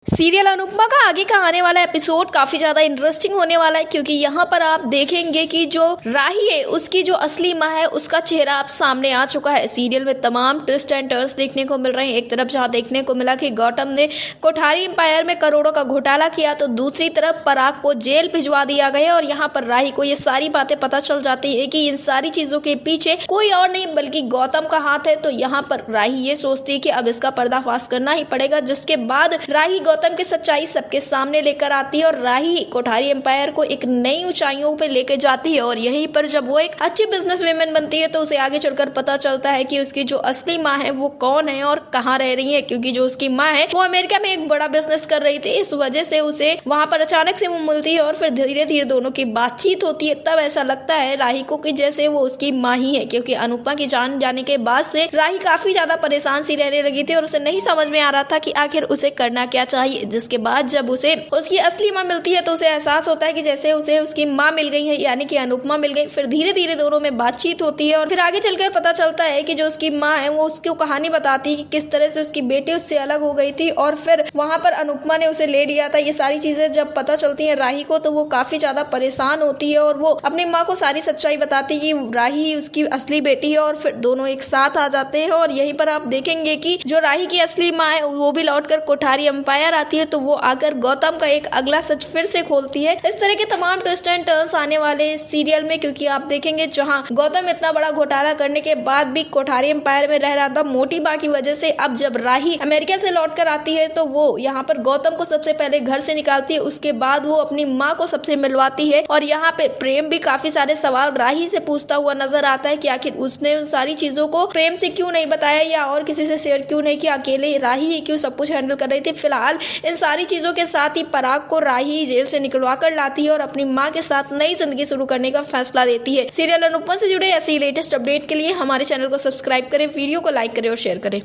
Serial Anupama का आगे का आने वाला एपिसोड काफी ज्यादा इंटरेस्टिंग होने वाला है, क्योंकि यहाँ पर आप देखेंगे कि जो राही है उसकी जो असली माँ है उसका चेहरा आप सामने आ चुका है। सीरियल में तमाम ट्विस्ट एंड टर्न्स देखने को मिल रहे हैं। एक तरफ जहाँ देखने को मिला कि गौतम ने कोठारी एम्पायर में करोड़ों का घोटाला किया, तो दूसरी तरफ पराग को जेल भिजवा दिया गया और यहाँ पर राही को ये सारी बातें पता चल जाती है कि इन सारी चीजों के पीछे कोई और नहीं बल्कि गौतम का हाथ है। तो यहाँ पर राही ये सोचती है कि अब इसका पर्दाफाश करना ही पड़ेगा, जिसके बाद राही गौतम की सच्चाई सबके सामने लेकर आती है और राही कोठारी एम्पायर को एक नई ऊंचाइयों पे लेके जाती है। और यहीं पर जब वो एक अच्छी बिजनेस वुमेन बनती है तो उसे आगे चलकर पता चलता है कि उसकी जो असली माँ है वो कौन है और कहाँ रह रही है, क्योंकि जो उसकी माँ है वो अमेरिका में एक बड़ा बिजनेस कर रही थी। इस वजह से उसे वहाँ पर अचानक से वो मिलती है और फिर धीरे धीरे दोनों की बातचीत होती है। तब ऐसा लगता है राही को कि जैसे वो उसकी माँ ही है, क्योंकि अनुपमा की जान जाने के बाद से राही काफी ज्यादा परेशान सी रहने लगी थी और उसे नहीं समझ में आ रहा था कि आखिर उसे करना क्या चाहिए। जिसके बाद जब उसे उसकी असली माँ मिलती है तो उसे एहसास होता है कि जैसे उसे उसकी माँ मिल गई है, यानी कि अनुपमा मिल गई। फिर धीरे धीरे दोनों में बातचीत होती है और फिर आगे चलकर पता चलता है कि जो उसकी माँ है वो उसको कहानी बताती है कि किस तरह से उसकी बेटी उससे अलग हो गई थी और फिर वहां पर अनुपमा ने उसे ले लिया था। ये सारी चीजें जब पता चलती है राही को तो वो काफी ज्यादा परेशान होती है और वो अपनी माँ को सारी सच्चाई बताती है कि राही उसकी असली बेटी है और फिर दोनों एक साथ आ जाते हैं। और यहीं पर आप देखेंगे कि जो राही की असली माँ है वो भी लौटकर कोठारी एम्पायर आती है, तो वो आकर गौतम का एक अगला सच फिर से खोलती है। इस तरह के तमाम ट्विस्ट एंड टर्न्स आने वाले हैं इस सीरियल में, क्योंकि आप देखेंगे जहां गौतम इतना बड़ा घोटाला करने के बाद भी कोठारी एम्पायर में रह रहा था मोटी माँ की वजह से, अब जब राही अमेरिका से लौट कर आती है तो वो यहाँ पर गौतम को सबसे पहले घर से निकालती है, उसके बाद वो अपनी माँ को सबसे मिलवाती है। और यहाँ पे प्रेम भी काफी सारे सवाल राही से पूछता हुआ नजर आता है कि आखिर उसने उन सारी चीजों को प्रेम से क्यों नहीं बताया या और किसी से शेयर क्यों नहीं किया, अकेले राही ही क्यों सब कुछ हैंडल कर रही थी। फिलहाल इन सारी चीजों के साथ ही पराग को राही जेल से निकलवा कर लाती है और अपनी माँ के साथ नई जिंदगी शुरू करने का फैसला देती है। सीरियल अनुपमा से जुड़े ऐसी लेटेस्ट अपडेट के लिए हमारे चैनल को सब्सक्राइब करें, वीडियो को लाइक करें और शेयर करें।